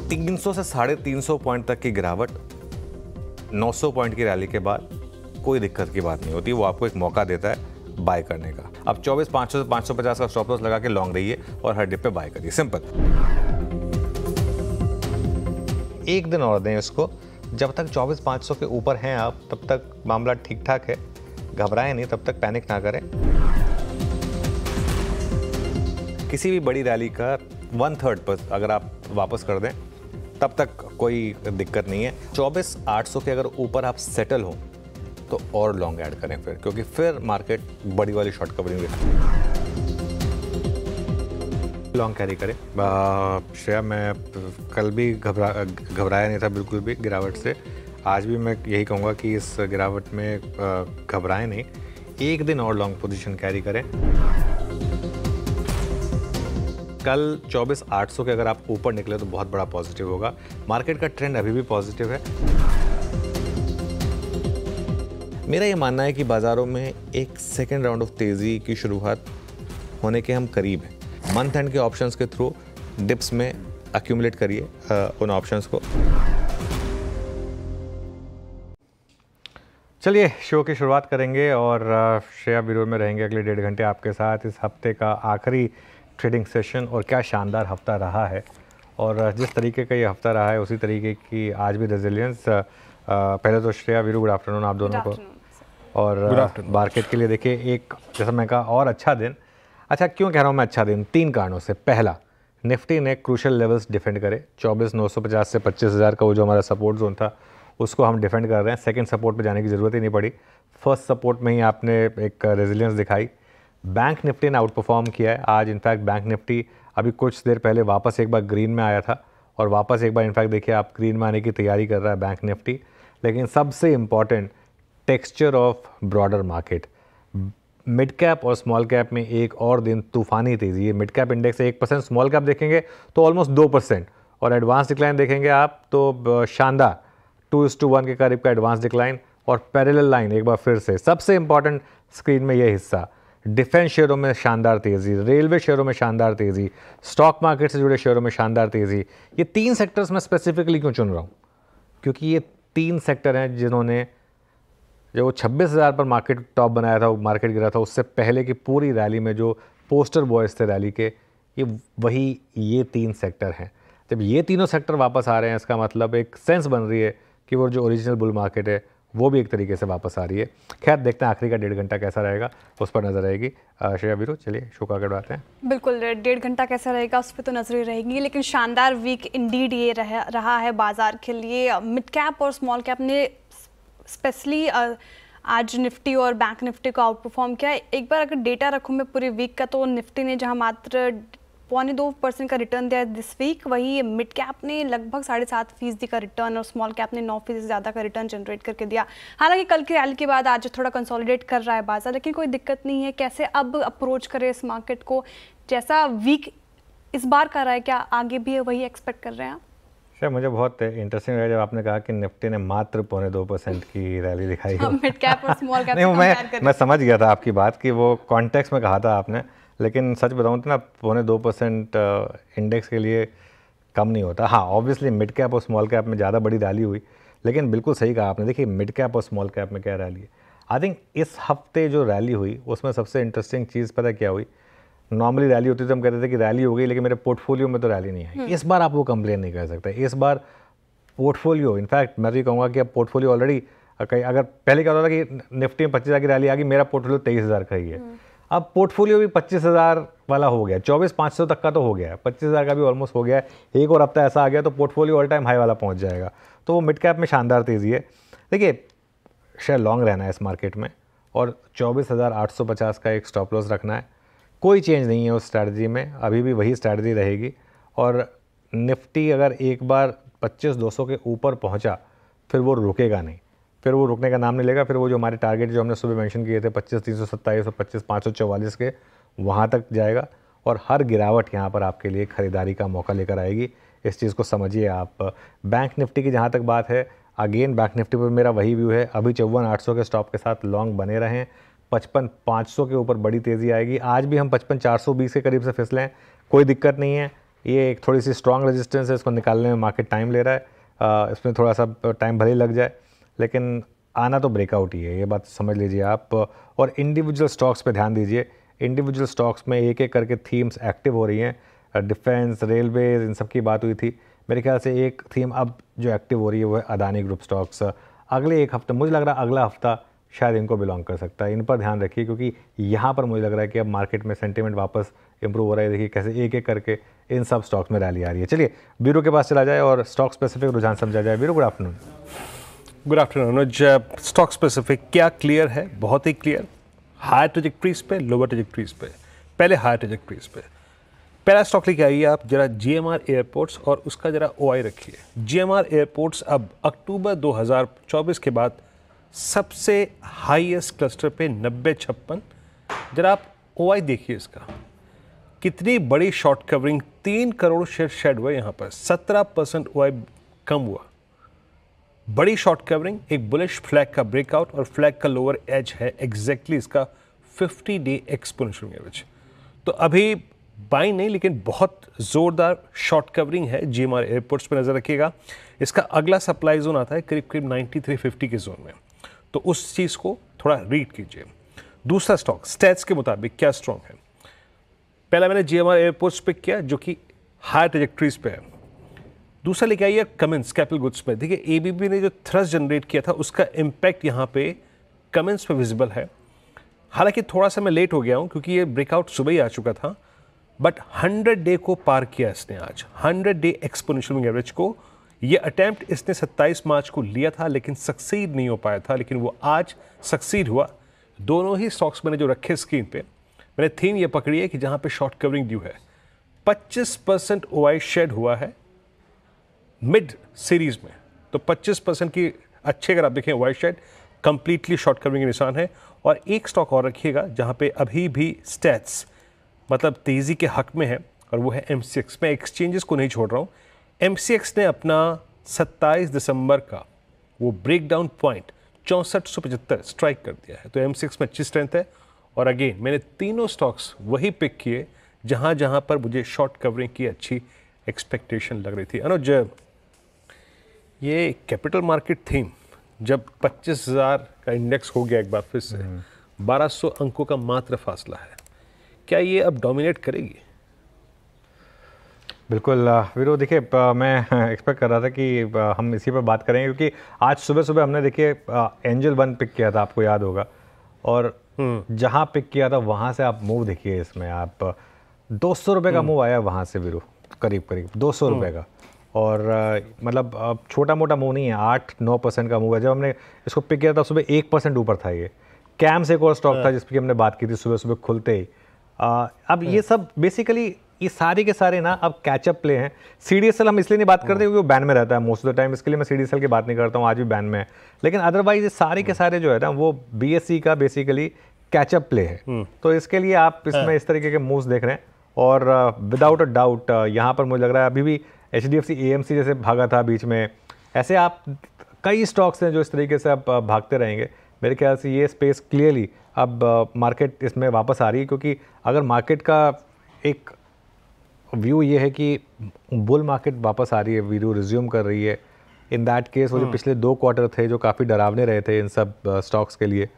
300 से 350 पॉइंट तक की गिरावट 900 पॉइंट की रैली के बाद कोई दिक्कत की बात नहीं होती, वो आपको एक मौका देता है बाय करने का। अब 24,500 से 550 का स्टॉप लॉस लगा के लॉन्ग रहिए और हर डिप पे बाय करिए, सिंपल। एक दिन और दें इसको, जब तक 24,500 के ऊपर हैं आप तब तक मामला ठीक ठाक है, घबराएं नहीं, तब तक पैनिक ना करें। किसी भी बड़ी रैली का 1/3 पर अगर आप वापस कर दें तब तक कोई दिक्कत नहीं है। 24,800 के अगर ऊपर आप सेटल हो तो और लॉन्ग ऐड करें फिर, क्योंकि फिर मार्केट बड़ी वाली शॉर्ट कवरिंग लॉन्ग कैरी करें। श्रेया, मैं कल भी घबराया नहीं था बिल्कुल भी गिरावट से। आज भी मैं यही कहूँगा कि इस गिरावट में घबराएं नहीं, एक दिन और लॉन्ग पोजीशन कैरी करें। कल 24,800 के अगर आप ऊपर निकले तो बहुत बड़ा पॉजिटिव होगा। मार्केट का ट्रेंड अभी भी पॉजिटिव है। मेरा ये मानना है कि बाज़ारों में एक सेकेंड राउंड ऑफ तेज़ी की शुरुआत होने के हम करीब हैं। मंथ एंड के ऑप्शंस के थ्रू डिप्स में एक्यूमुलेट करिए उन ऑप्शंस को। चलिए शो की शुरुआत करेंगे और श्रेया बिरोर में रहेंगे अगले 1.5 घंटे आपके साथ। इस हफ्ते का आखिरी ट्रेडिंग सेशन, और क्या शानदार हफ्ता रहा है, और जिस तरीके का ये हफ्ता रहा है उसी तरीके की आज भी रेजिलियंस। पहले तो श्रेया वीरू, गुड आफ्टरनून आप दोनों को। और मार्केट के लिए देखिए एक, जैसा मैं कहा, और अच्छा दिन। अच्छा, क्यों कह रहा हूँ मैं अच्छा दिन? 3 कारणों से। पहला, निफ्टी ने क्रूशल लेवल्स डिफेंड करे। 24,950 से 25,000 का वो जो हमारा सपोर्ट जोन था उसको हम डिफेंड कर रहे हैं। सेकंड सपोर्ट पे जाने की ज़रूरत ही नहीं पड़ी, फर्स्ट सपोर्ट में ही आपने एक रेजिलियंस दिखाई। बैंक निफ्टी ने आउट परफॉर्म किया है आज। इनफैक्ट बैंक निफ्टी अभी कुछ देर पहले वापस एक बार ग्रीन में आया था और वापस एक बार इनफैक्ट देखिए आप ग्रीन में आने की तैयारी कर रहा है बैंक निफ्टी। लेकिन सबसे important, texture of broader market. Mid cap और स्मॉल कैप में एक और दिन तूफानी तेज़ी है। Mid cap index 1%, small cap देखेंगे तो ऑलमोस्ट 2%, और एडवांस डिक्लाइन देखेंगे आप तो शानदार 2:1 के करीब का एडवांस डिक्लाइन। और पैरेलल लाइन एक बार फिर से सबसे इंपॉर्टेंट स्क्रीन में ये हिस्सा, डिफेंस शेयरों में शानदार तेज़ी, रेलवे शेयरों में शानदार तेज़ी, स्टॉक मार्केट से जुड़े शेयरों में शानदार तेज़ी। ये 3 सेक्टर्स में स्पेसिफिकली क्यों चुन रहा हूँ? क्योंकि ये 3 सेक्टर हैं जिन्होंने, जो वो 26,000 पर मार्केट टॉप बनाया था, वो मार्केट गिरा था, उससे पहले की पूरी रैली में जो पोस्टर बॉयज़ थे रैली के, ये 3 सेक्टर हैं। जब ये तीनों सेक्टर वापस आ रहे हैं, इसका मतलब एक सेंस बन रही है कि वो जो ओरिजिनल बुल मार्केट है वो भी एक तरीके से वापस आ रही है। खैर, देखते हैं आखिरी का 1.5 घंटा कैसा रहेगा, उस पर नजर रहेगी। श्रेया वीरू, चलिए शो का आगे बढ़ाते हैं। बिल्कुल, 1.5 घंटा कैसा रहेगा उस पर तो नजरें रहेंगी। लेकिन शानदार वीक इंडीड ये रहा है बाजार के लिए। मिड कैप और स्मॉल कैप ने स्पेशली आज निफ्टी और बैंक निफ्टी को आउट परफॉर्म किया। एक बार अगर डेटा रखूँ मैं पूरे वीक का, तो निफ्टी ने जहाँ मात्र 0.2% का रिटर्न दिया दिस वीक, वही मिड कैप ने लगभग 7.5% का रिटर्न और स्मॉल कैप ने 9% से ज़्यादा का रिटर्न जनरेट करके दिया। हालांकि कल की रैली के बाद आज थोड़ा कंसोलिडेट कर रहा है बाजार, लेकिन कोई दिक्कत नहीं है। कैसे अब अप्रोच करें इस मार्केट को? जैसा वीक इस बार का रहा है, क्या आगे भी वही एक्सपेक्ट कर रहे हैं आप? सर, मुझे बहुत इंटरेस्टिंग लगा जब आपने कहा कि निफ्टी ने मात्र 0.2% की रैली दिखाई है। मिड कैप और स्मॉल कैप नहीं, मैं समझ गया था आपकी बात कि वो कॉन्टेक्स्ट में कहा था आपने, लेकिन सच बताऊँ तो ना 0.2% इंडेक्स के लिए कम नहीं होता। हाँ, ऑब्वियसली मिड कैप और स्मॉल कैप में ज़्यादा बड़ी रैली हुई, लेकिन बिल्कुल सही कहा आपने। देखिए, मिड कैप और स्मॉल कैप में क्या रैली है। आई थिंक इस हफ्ते जो रैली हुई उसमें सबसे इंटरेस्टिंग चीज़ पता क्या हुई? नॉर्मली रैली होती तो हम कहते थे कि रैली हो गई, लेकिन मेरे पोर्टफोलियो में तो रैली नहीं आई। इस बार आप वो कंप्लेन नहीं कर सकते। इस बार पोर्टफोलियो, इनफैक्ट मैं तो ये कहूँगा कि अब पोर्टफोलियो ऑलरेडी, अगर पहले क्या होता था कि निफ्टी में 25,000 की रैली आ गई, मेरा पोर्टफोलियो 23,000 का ही है। अब पोर्टफोलियो भी 25,000 वाला हो गया, 24,500 तक का तो हो गया है, 25,000 का भी ऑलमोस्ट हो गया है। एक और हफ्ता ऐसा आ गया तो पोर्टफोलियो ऑल टाइम हाई वाला पहुंच जाएगा। तो वो मिड कैप में शानदार तेज़ी है। देखिए, शेयर लॉन्ग रहना है इस मार्केट में, और 24,850 का एक स्टॉप लॉस रखना है। कोई चेंज नहीं है उस स्ट्रैटेजी में, अभी भी वही स्ट्रैटेजी रहेगी। और निफ्टी अगर एक बार 25,200 के ऊपर पहुंचा फिर वो रुकेगा नहीं, फिर वो रुकने का नाम नहीं लेगा। फिर वो जो हमारे टारगेट जो हमने सुबह मेंशन किए थे 25,327 और 25,544 के, वहाँ तक जाएगा। और हर गिरावट यहाँ पर आपके लिए खरीदारी का मौका लेकर आएगी, इस चीज़ को समझिए आप। बैंक निफ्टी की जहाँ तक बात है, अगेन बैंक निफ्टी पर मेरा वही व्यू है, अभी 54,800 के स्टॉप के साथ लॉन्ग बने रहें। 55,500 के ऊपर बड़ी तेज़ी आएगी। आज भी हम 55,420 के करीब से फिसलें, कोई दिक्कत नहीं है। ये एक थोड़ी सी स्ट्रॉन्ग रेजिस्टेंस है, इसको निकालने में मार्केट टाइम ले रहा है। इसमें थोड़ा सा टाइम भले ही लग जाए, लेकिन आना तो ब्रेकआउट ही है, ये बात समझ लीजिए आप। और इंडिविजुअल स्टॉक्स पे ध्यान दीजिए। इंडिविजुअल स्टॉक्स में एक एक करके थीम्स एक्टिव हो रही हैं। डिफेंस, रेलवेज, इन सब की बात हुई थी। मेरे ख्याल से एक थीम अब जो एक्टिव हो रही है वो है अदानी ग्रुप स्टॉक्स। अगले एक हफ्ते, मुझे लग रहा है अगला हफ्ता शायद इनको बिलोंग कर सकता है। इन पर ध्यान रखिए, क्योंकि यहाँ पर मुझे लग रहा है कि अब मार्केट में सेंटीमेंट वापस इंप्रूव हो रहा है। देखिए कैसे एक एक करके इन सब स्टॉक्स में रैली आ रही है। चलिए ब्यूरो के पास चला जाए और स्टॉक स्पेसिफिक रुझान समझा जाए। Bureau, good afternoon. Good afternoon Anuj. Stock specific क्या क्लियर है? बहुत ही क्लियर। हायर ट्रेजेक्टरीज पे, लोअर ट्रेजेक्टरीज पे। पहले हायर ट्रेजेक्टरीज पे पहला स्टॉक लेके आइए आप जरा, GMR एयरपोर्ट्स, और उसका जरा OI रखिए। GMR एयरपोर्ट्स अब अक्टूबर 2024 के बाद सबसे हाईएस्ट क्लस्टर पे 9056। जरा आप OI देखिए इसका, कितनी बड़ी short covering, 3 crore share shed हुए यहाँ पर, 17% OI कम हुआ। बड़ी शॉर्ट कवरिंग, एक बुलिश फ्लैग का ब्रेकआउट, और फ्लैग का लोअर एज है एग्जैक्टली इसका 50 डे एक्सपोनेंशियल एवरेज। तो अभी बाई नहीं, लेकिन बहुत जोरदार शॉर्ट कवरिंग है। GMR एयरपोर्ट्स पे नजर रखिएगा। इसका अगला सप्लाई जोन आता है करीब करीब 9350 के जोन में, तो उस चीज को थोड़ा रीड कीजिए। दूसरा स्टॉक स्टैट्स के मुताबिक क्या स्ट्रॉन्ग है? पहला मैंने GMR एयरपोर्ट्स पे किया जो कि हाई ट्रेजेक्टरीज पे है। दूसरा लेके आइए कमिंस कैपिटल गुड्स पे। देखिए ABB ने जो थ्रस्ट जनरेट किया था उसका इम्पैक्ट यहाँ पे कमिंस पे विजिबल है। हालांकि थोड़ा सा मैं लेट हो गया हूँ क्योंकि ये ब्रेकआउट सुबह ही आ चुका था, बट 100 डे को पार किया इसने आज, 100 डे एक्सपोनेंशियल एवरेज को। ये अटेम्प्ट इसने 27 मार्च को लिया था लेकिन सक्सीड नहीं हो पाया था, लेकिन वो आज सक्सीड हुआ। दोनों ही स्टॉक्स मैंने जो रखे स्क्रीन पे, मैंने थीम ये पकड़ी है कि जहाँ पे शॉर्ट कवरिंग ड्यू है। 25% OI शेड हुआ है मिड सीरीज में, तो 25% की अच्छे, अगर आप देखें OI shed completely short covering के निशान है। और एक स्टॉक और रखिएगा जहाँ पे अभी भी स्टैट्स मतलब तेज़ी के हक में है, और वो है MCX। मैं एक्सचेंजेस को नहीं छोड़ रहा हूँ। MCX ने अपना 27 दिसंबर का वो ब्रेक डाउन पॉइंट 6475 स्ट्राइक कर दिया है, तो MCX में अच्छी स्ट्रेंथ है। और अगेन मैंने तीनों स्टॉक्स वही पिक किए जहाँ जहाँ पर मुझे शॉर्ट कवरिंग की अच्छी एक्सपेक्टेशन लग रही थी। अनुज, ये कैपिटल मार्केट थीम जब 25,000 का इंडेक्स हो गया एक बार फिर से, 1200 अंकों का मात्र फासला है, क्या ये अब डोमिनेट करेगी? बिल्कुल वीरो, देखिए मैं एक्सपेक्ट कर रहा था कि हम इसी पर बात करेंगे, क्योंकि आज सुबह सुबह हमने देखिए एंजल 1 पिक किया था, आपको याद होगा, और जहां पिक किया था वहां से आप मूव देखिए, इसमें आप 200 रुपये का मूव आया वहां से वीरो, करीब करीब 200 रुपये का। और मतलब छोटा मोटा मूव नहीं है, 8-9% का मूव है। जब हमने इसको पिक किया था सुबह 1% ऊपर था ये। कैम्स एक और स्टॉक था जिस पर हमने बात की थी सुबह सुबह खुलते ही। अब ये सब बेसिकली ये सारे के सारे ना अब कैचअप प्ले हैं। CDSL हम इसलिए नहीं बात करते क्योंकि वो बैन में रहता है मोस्ट ऑफ द टाइम, इसके लिए मैं CDSL की बात नहीं करता हूँ, आज भी बैन में है। लेकिन अदरवाइज ये सारे के सारे जो है ना वो BSE का बेसिकली कैचअप प्ले है। तो इसके लिए आप इसमें इस तरीके के मूव्स देख रहे हैं। और विदाउट अ डाउट यहाँ पर मुझे लग रहा है अभी भी HDFC AMC जैसे भागा था बीच में, ऐसे आप कई स्टॉक्स हैं जो इस तरीके से अब भागते रहेंगे। मेरे ख्याल से ये स्पेस क्लियरली अब मार्केट इसमें वापस आ रही है, क्योंकि अगर मार्केट का एक व्यू ये है कि बुल मार्केट वापस आ रही है, वीडियो रिज्यूम कर रही है, इन दैट केस वो जो पिछले 2 क्वार्टर थे जो काफ़ी डरावने रहे थे इन सब स्टॉक्स के लिए,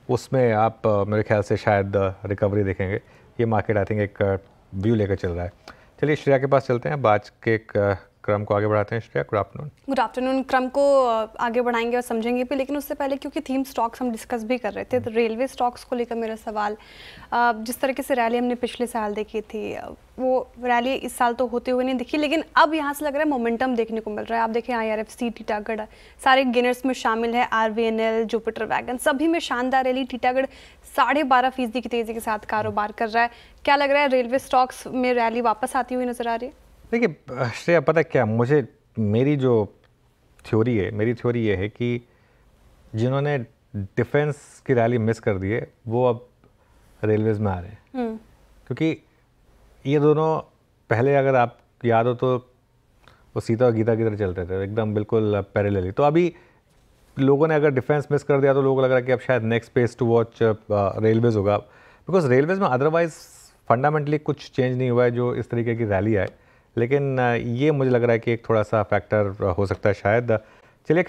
उसमें आप मेरे ख्याल से शायद रिकवरी देखेंगे। ये मार्केट आई थिंक एक व्यू लेकर चल रहा है। चलिए श्रेया के पास चलते हैं, आज के एक क्रम को आगे बढ़ाते हैं। Shreya, good afternoon. Good afternoon. क्रम को आगे बढ़ाएंगे और समझेंगे भी, लेकिन उससे पहले क्योंकि थीम स्टॉक्स हम डिस्कस भी कर रहे थे, तो रेलवे स्टॉक्स को लेकर मेरा सवाल, जिस तरीके से रैली हमने पिछले साल देखी थी वो रैली इस साल तो होते हुए नहीं दिखी, लेकिन अब यहाँ से लग रहा है मोमेंटम देखने को मिल रहा है। आप देखें IRFC, टीटागढ़ सारे गेनर्स में शामिल है, RVNL, जुपिटर वैगन सभी में शानदार रैली। टीटागढ़ 12.5% की तेज़ी के साथ कारोबार कर रहा है। क्या लग रहा है, रेलवे स्टॉक्स में रैली वापस आती हुई नजर आ रही है? देखिए श्रेया, पता क्या, मेरी जो थ्योरी है, मेरी थ्योरी ये है कि जिन्होंने डिफेंस की रैली मिस कर दी है वो अब रेलवेज में आ रहे हैं। क्योंकि ये दोनों पहले, अगर आप याद हो तो वो सीता और गीता की तरह चलते थे एकदम बिल्कुल पैरेलली। तो अभी लोगों ने अगर डिफेंस मिस कर दिया तो लोगों को लग रहा है कि अब शायद next pace to watch railways होगा, बिकॉज रेलवेज में अदरवाइज फंडामेंटली कुछ चेंज नहीं हुआ है जो इस तरीके की रैली आए। लेकिन ये मुझे लग रहा है कि एक थोड़ा सा फैक्टर हो सकता है शायद। चलिए